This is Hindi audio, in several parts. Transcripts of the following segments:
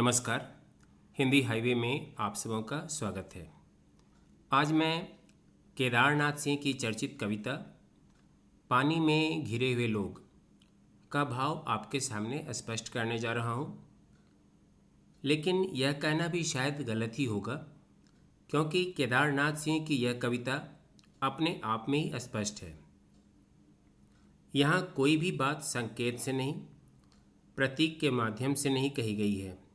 नमस्कार। हिंदी हाईवे में आप सबों का स्वागत है। आज मैं केदारनाथ सिंह की चर्चित कविता पानी में घिरे हुए लोग का भाव आपके सामने स्पष्ट करने जा रहा हूँ। लेकिन यह कहना भी शायद गलत ही होगा, क्योंकि केदारनाथ सिंह की यह कविता अपने आप में ही स्पष्ट है। यहाँ कोई भी बात संकेत से नहीं, प्रतीक के माध्यम से नहीं कही गई है।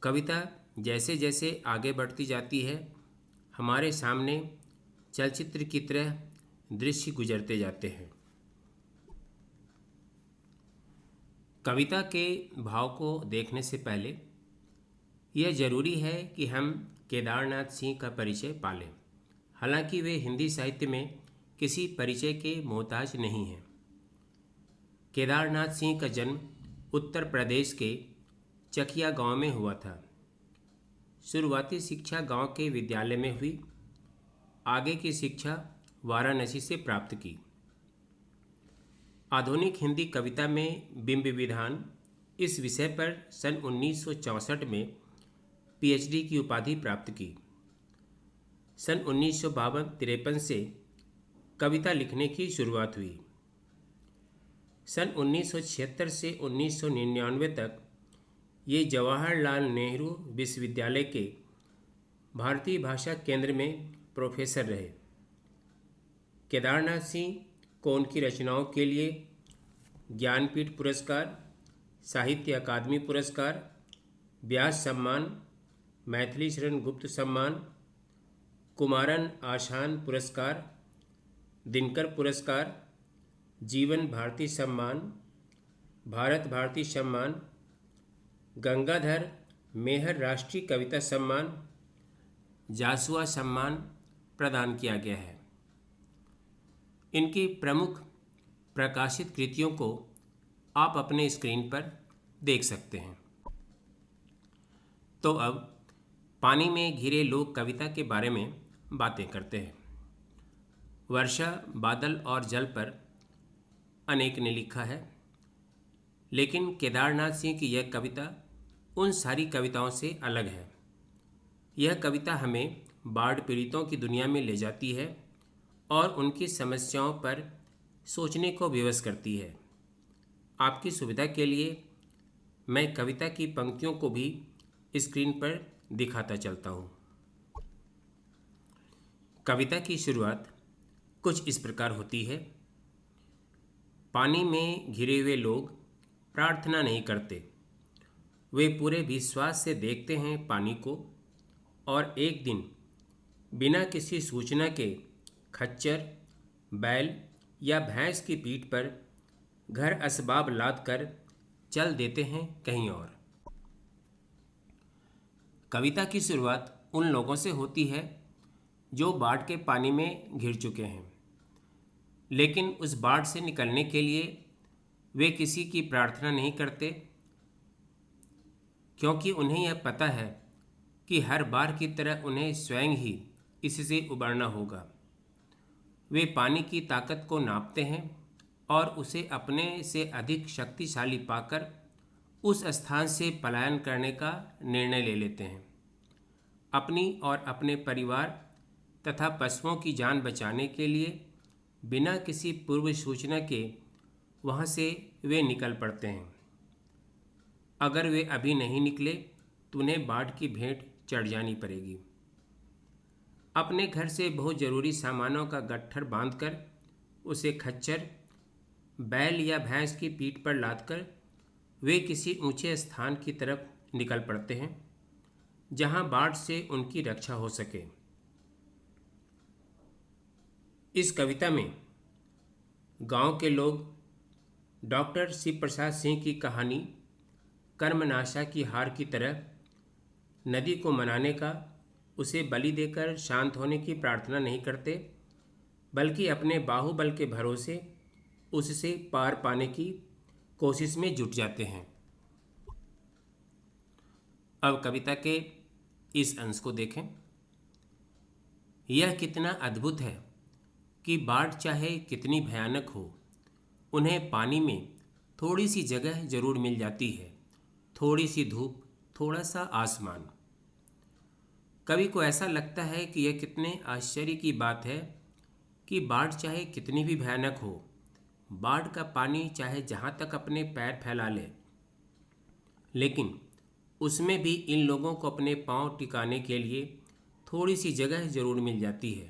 कविता जैसे जैसे आगे बढ़ती जाती है, हमारे सामने चलचित्र की तरह दृश्य गुजरते जाते हैं। कविता के भाव को देखने से पहले यह जरूरी है कि हम केदारनाथ सिंह का परिचय पालें। हालांकि वे हिंदी साहित्य में किसी परिचय के मोहताज नहीं हैं। केदारनाथ सिंह का जन्म उत्तर प्रदेश के चकिया गांव में हुआ था। शुरुआती शिक्षा गांव के विद्यालय में हुई। आगे की शिक्षा वाराणसी से प्राप्त की। आधुनिक हिंदी कविता में बिंब विधान इस विषय पर सन 1964 में पीएचडी की उपाधि प्राप्त की। सन 1952-53 से कविता लिखने की शुरुआत हुई। सन 1976 से 1999 तक ये जवाहरलाल नेहरू विश्वविद्यालय के भारतीय भाषा केंद्र में प्रोफेसर रहे। केदारनाथ सिंह को उनकी रचनाओं के लिए ज्ञानपीठ पुरस्कार, साहित्य अकादमी पुरस्कार, व्यास सम्मान, मैथिली शरण गुप्त सम्मान, कुमारन आशान पुरस्कार, दिनकर पुरस्कार, जीवन भारती सम्मान, भारत भारती सम्मान, गंगाधर मेहर राष्ट्रीय कविता सम्मान, जासुआ सम्मान प्रदान किया गया है। इनकी प्रमुख प्रकाशित कृतियों को आप अपने स्क्रीन पर देख सकते हैं। तो अब पानी में घिरे लोग कविता के बारे में बातें करते हैं। वर्षा, बादल और जल पर अनेक ने लिखा है, लेकिन केदारनाथ सिंह की यह कविता उन सारी कविताओं से अलग है। यह कविता हमें बाढ़ पीड़ितों की दुनिया में ले जाती है और उनकी समस्याओं पर सोचने को विवश करती है। आपकी सुविधा के लिए मैं कविता की पंक्तियों को भी स्क्रीन पर दिखाता चलता हूँ। कविता की शुरुआत कुछ इस प्रकार होती है। पानी में घिरे हुए लोग प्रार्थना नहीं करते। वे पूरे विश्वास से देखते हैं पानी को, और एक दिन बिना किसी सूचना के खच्चर, बैल या भैंस की पीठ पर घर असबाब लाद कर चल देते हैं कहीं और। कविता की शुरुआत उन लोगों से होती है जो बाढ़ के पानी में घिर चुके हैं, लेकिन उस बाढ़ से निकलने के लिए वे किसी की प्रार्थना नहीं करते, क्योंकि उन्हें यह पता है कि हर बार की तरह उन्हें स्वयं ही इससे उबरना होगा। वे पानी की ताकत को नापते हैं और उसे अपने से अधिक शक्तिशाली पाकर उस स्थान से पलायन करने का निर्णय ले लेते हैं। अपनी और अपने परिवार तथा पशुओं की जान बचाने के लिए बिना किसी पूर्व सूचना के वहाँ से वे निकल पड़ते हैं। अगर वे अभी नहीं निकले तो उन्हें बाढ़ की भेंट चढ़ जानी पड़ेगी। अपने घर से बहुत ज़रूरी सामानों का गट्ठर बांधकर उसे खच्चर, बैल या भैंस की पीठ पर लादकर वे किसी ऊंचे स्थान की तरफ निकल पड़ते हैं, जहां बाढ़ से उनकी रक्षा हो सके। इस कविता में गांव के लोग डॉक्टर शिव प्रसाद सिंह की कहानी कर्मनाशा की हार की तरह नदी को मनाने का, उसे बलि देकर शांत होने की प्रार्थना नहीं करते, बल्कि अपने बाहुबल के भरोसे उससे पार पाने की कोशिश में जुट जाते हैं। अब कविता के इस अंश को देखें। यह कितना अद्भुत है कि बाढ़ चाहे कितनी भयानक हो, उन्हें पानी में थोड़ी सी जगह जरूर मिल जाती है, थोड़ी सी धूप, थोड़ा सा आसमान। कवि को ऐसा लगता है कि यह कितने आश्चर्य की बात है कि बाढ़ चाहे कितनी भी भयानक हो, बाढ़ का पानी चाहे जहाँ तक अपने पैर फैला ले, लेकिन उसमें भी इन लोगों को अपने पांव टिकाने के लिए थोड़ी सी जगह जरूर मिल जाती है।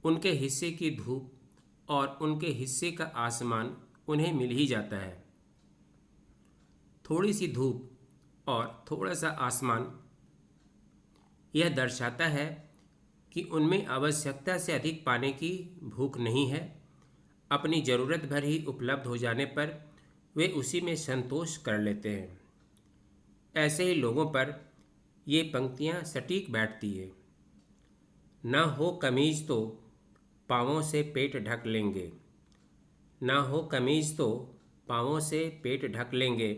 उनके हिस्से की धूप और उनके हिस्से का आसमान उन्हें मिल ही जाता है। थोड़ी सी धूप और थोड़ा सा आसमान यह दर्शाता है कि उनमें आवश्यकता से अधिक पाने की भूख नहीं है। अपनी ज़रूरत भर ही उपलब्ध हो जाने पर वे उसी में संतोष कर लेते हैं। ऐसे ही लोगों पर ये पंक्तियाँ सटीक बैठती है। ना हो कमीज तो पाँवों से पेट ढक लेंगे, ना हो कमीज तो पाँवों से पेट ढक लेंगे।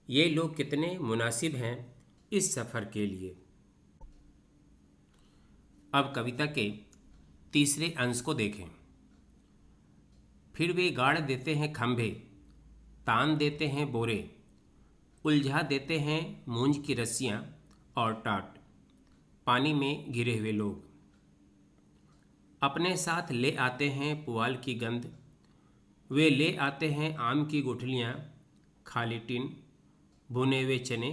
ये लोग कितने मुनासिब हैं इस सफ़र के लिए। अब कविता के तीसरे अंश को देखें। फिर वे गाड़ देते हैं खंभे, तान देते हैं बोरे, उलझा देते हैं मूंज की रस्सियाँ और टाट, पानी में गिरे हुए लोग। अपने साथ ले आते हैं पुआल की गंध, वे ले आते हैं आम की गुठलियाँ, खाली टिन, भुने हुए चने,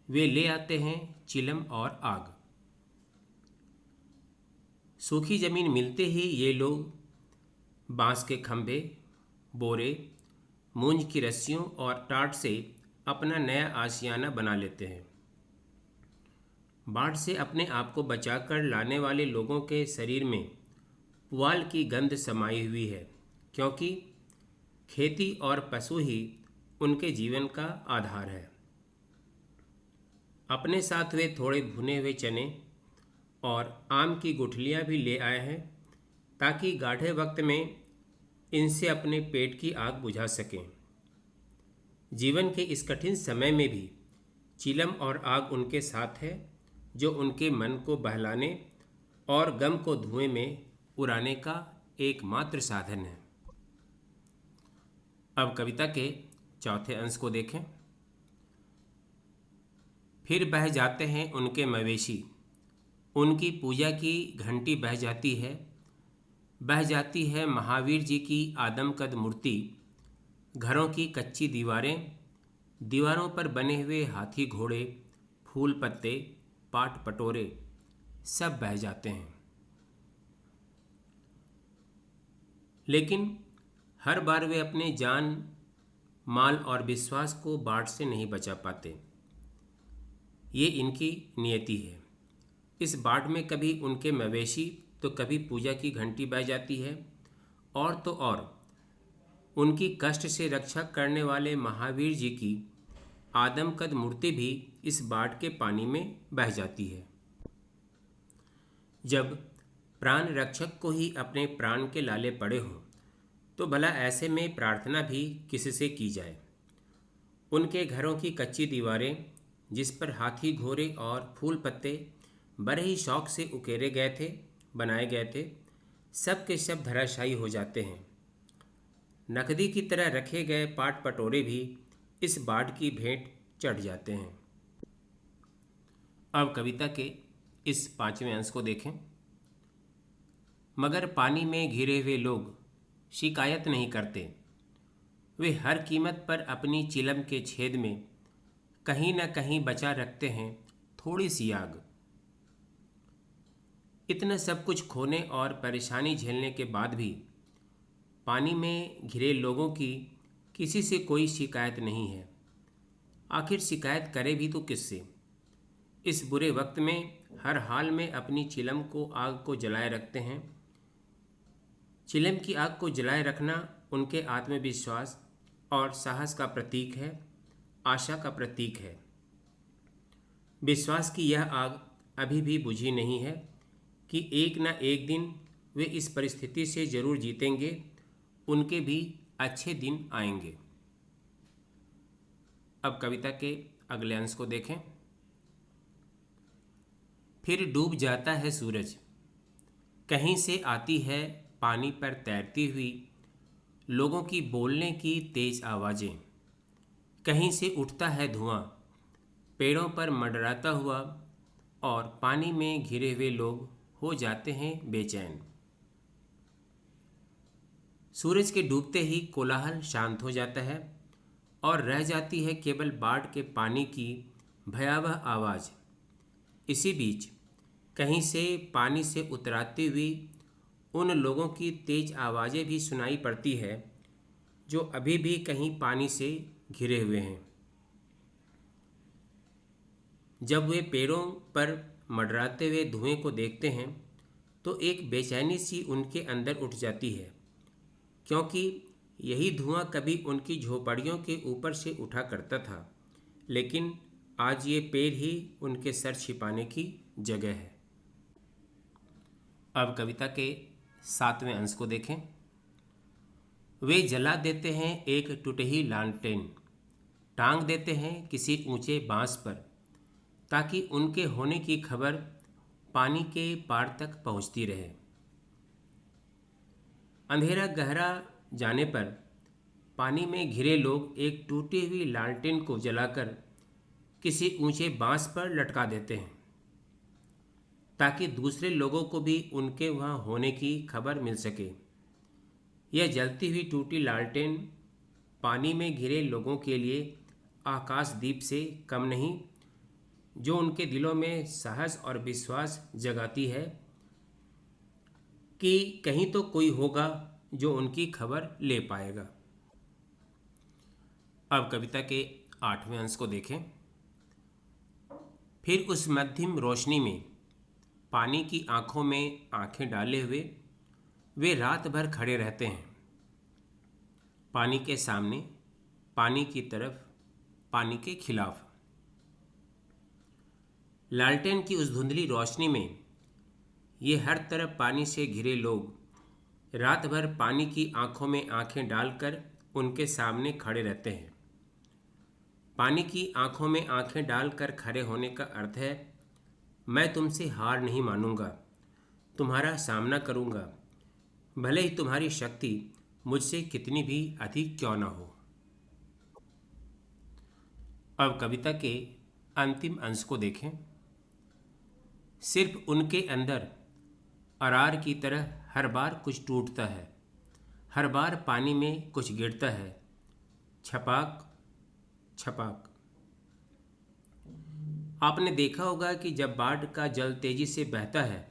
वे ले आते हैं चिलम और आग। सूखी ज़मीन मिलते ही ये लोग बांस के खंभे, बोरे, मूंज की रस्सियों और टाट से अपना नया आशियाना बना लेते हैं। बाढ़ से अपने आप को बचाकर लाने वाले लोगों के शरीर में पुआल की गंध समाई हुई है, क्योंकि खेती और पशु ही उनके जीवन का आधार है। अपने साथ वे थोड़े भुने हुए चने और आम की गुठलियाँ भी ले आए हैं, ताकि गाढ़े वक्त में इनसे अपने पेट की आग बुझा सकें। जीवन के इस कठिन समय में भी चिलम और आग उनके साथ है, जो उनके मन को बहलाने और गम को धुएं में उड़ाने का एकमात्र साधन है। अब कविता के चौथे अंश को देखें। फिर बह जाते हैं उनके मवेशी, उनकी पूजा की घंटी बह जाती है। बह जाती है महावीर जी की आदमकद मूर्ति, घरों की कच्ची दीवारें, दीवारों पर बने हुए हाथी घोड़े, फूल पत्ते, पाट पटोरे सब बह जाते हैं। लेकिन हर बार वे अपने जान, माल और विश्वास को बाढ़ से नहीं बचा पाते। ये इनकी नियति है। इस बाढ़ में कभी उनके मवेशी तो कभी पूजा की घंटी बह जाती है, और तो और उनकी कष्ट से रक्षा करने वाले महावीर जी की आदमकद मूर्ति भी इस बाढ़ के पानी में बह जाती है। जब प्राण रक्षक को ही अपने प्राण के लाले पड़े हों, तो भला ऐसे में प्रार्थना भी किससे की जाए। उनके घरों की कच्ची दीवारें, जिस पर हाथी घोड़े और फूल पत्ते बड़े ही शौक से उकेरे गए थे, बनाए गए थे, सब के सब धराशायी हो जाते हैं। नकदी की तरह रखे गए पाट पटोरे भी इस बाढ़ की भेंट चढ़ जाते हैं। अब कविता के इस पांचवें अंश को देखें। मगर पानी में घिरे हुए लोग शिकायत नहीं करते। वे हर कीमत पर अपनी चिलम के छेद में कहीं न कहीं बचा रखते हैं थोड़ी सी आग। इतना सब कुछ खोने और परेशानी झेलने के बाद भी पानी में घिरे लोगों की किसी से कोई शिकायत नहीं है। आखिर शिकायत करे भी तो किससे। इस बुरे वक्त में हर हाल में अपनी चिलम को आग को जलाए रखते हैं। चिलम की आग को जलाए रखना उनके आत्मविश्वास और साहस का प्रतीक है, आशा का प्रतीक है। विश्वास की यह आग अभी भी बुझी नहीं है कि एक न एक दिन वे इस परिस्थिति से जरूर जीतेंगे, उनके भी अच्छे दिन आएंगे। अब कविता के अगले अंश को देखें। फिर डूब जाता है सूरज, कहीं से आती है पानी पर तैरती हुई लोगों की बोलने की तेज आवाज़ें। कहीं से उठता है धुआं, पेड़ों पर मंडराता हुआ, और पानी में घिरे हुए लोग हो जाते हैं बेचैन। सूरज के डूबते ही कोलाहल शांत हो जाता है और रह जाती है केवल बाढ़ के पानी की भयावह आवाज़। इसी बीच कहीं से पानी से उतराती हुई उन लोगों की तेज आवाज़ें भी सुनाई पड़ती है जो अभी भी कहीं पानी से घिरे हुए हैं। जब वे पेड़ों पर मंडराते हुए धुएं को देखते हैं तो एक बेचैनी सी उनके अंदर उठ जाती है, क्योंकि यही धुआं कभी उनकी झोपड़ियों के ऊपर से उठा करता था, लेकिन आज ये पेड़ ही उनके सर छिपाने की जगह है। अब कविता के 7वें अंश को देखें। वे जला देते हैं एक टूटी लालटेन, टांग देते हैं किसी ऊंचे बांस पर, ताकि उनके होने की खबर पानी के पार तक पहुंचती रहे। अंधेरा गहरा जाने पर पानी में घिरे लोग एक टूटी हुई लालटेन को जलाकर किसी ऊंचे बांस पर लटका देते हैं, ताकि दूसरे लोगों को भी उनके वहां होने की खबर मिल सके। यह जलती हुई टूटी लालटेन पानी में घिरे लोगों के लिए आकाशदीप से कम नहीं, जो उनके दिलों में साहस और विश्वास जगाती है कि कहीं तो कोई होगा जो उनकी खबर ले पाएगा। अब कविता के 8वें अंश को देखें। फिर उस मध्यम रोशनी में पानी की आंखों में आंखें डाले हुए वे रात भर खड़े रहते हैं, पानी के सामने, पानी की तरफ, पानी के खिलाफ। लालटेन की उस धुंधली रोशनी में ये हर तरफ पानी से घिरे लोग रात भर पानी की आंखों में आंखें डालकर उनके सामने खड़े रहते हैं। पानी की आंखों में आंखें डालकर खड़े होने का अर्थ है, मैं तुमसे हार नहीं मानूंगा, तुम्हारा सामना करूंगा, भले ही तुम्हारी शक्ति मुझसे कितनी भी अधिक क्यों न हो। अब कविता के अंतिम अंश को देखें। सिर्फ उनके अंदर अरार की तरह हर बार कुछ टूटता है, हर बार पानी में कुछ गिरता है, छपाक छपाक। आपने देखा होगा कि जब बाढ़ का जल तेजी से बहता है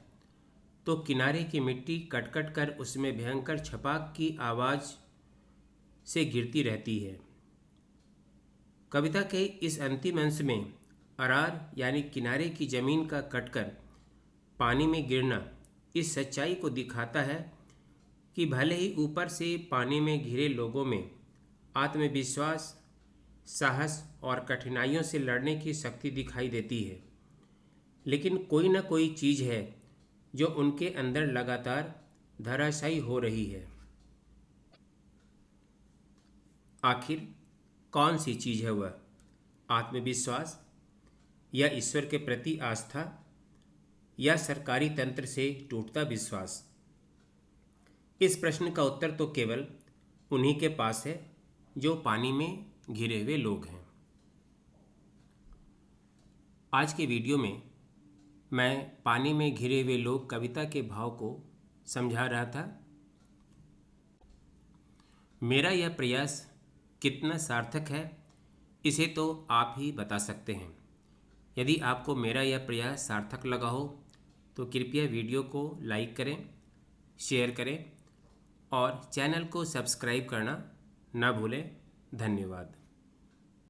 तो किनारे की मिट्टी कटकट कर उसमें भयंकर छपाक की आवाज़ से गिरती रहती है। कविता के इस अंतिम अंश में अरार यानी किनारे की जमीन का कटकर पानी में गिरना इस सच्चाई को दिखाता है कि भले ही ऊपर से पानी में घिरे लोगों में आत्मविश्वास, साहस और कठिनाइयों से लड़ने की शक्ति दिखाई देती है, लेकिन कोई न कोई चीज़ है जो उनके अंदर लगातार धराशायी हो रही है। आखिर कौन सी चीज़ है वह? आत्मविश्वास या ईश्वर के प्रति आस्था या सरकारी तंत्र से टूटता विश्वास? इस प्रश्न का उत्तर तो केवल उन्हीं के पास है जो पानी में घिरे हुए लोग हैं। आज के वीडियो में मैं पानी में घिरे हुए लोग कविता के भाव को समझा रहा था। मेरा यह प्रयास कितना सार्थक है इसे तो आप ही बता सकते हैं। यदि आपको मेरा यह प्रयास सार्थक लगा हो तो कृपया वीडियो को लाइक करें, शेयर करें और चैनल को सब्सक्राइब करना ना भूलें। धन्यवाद।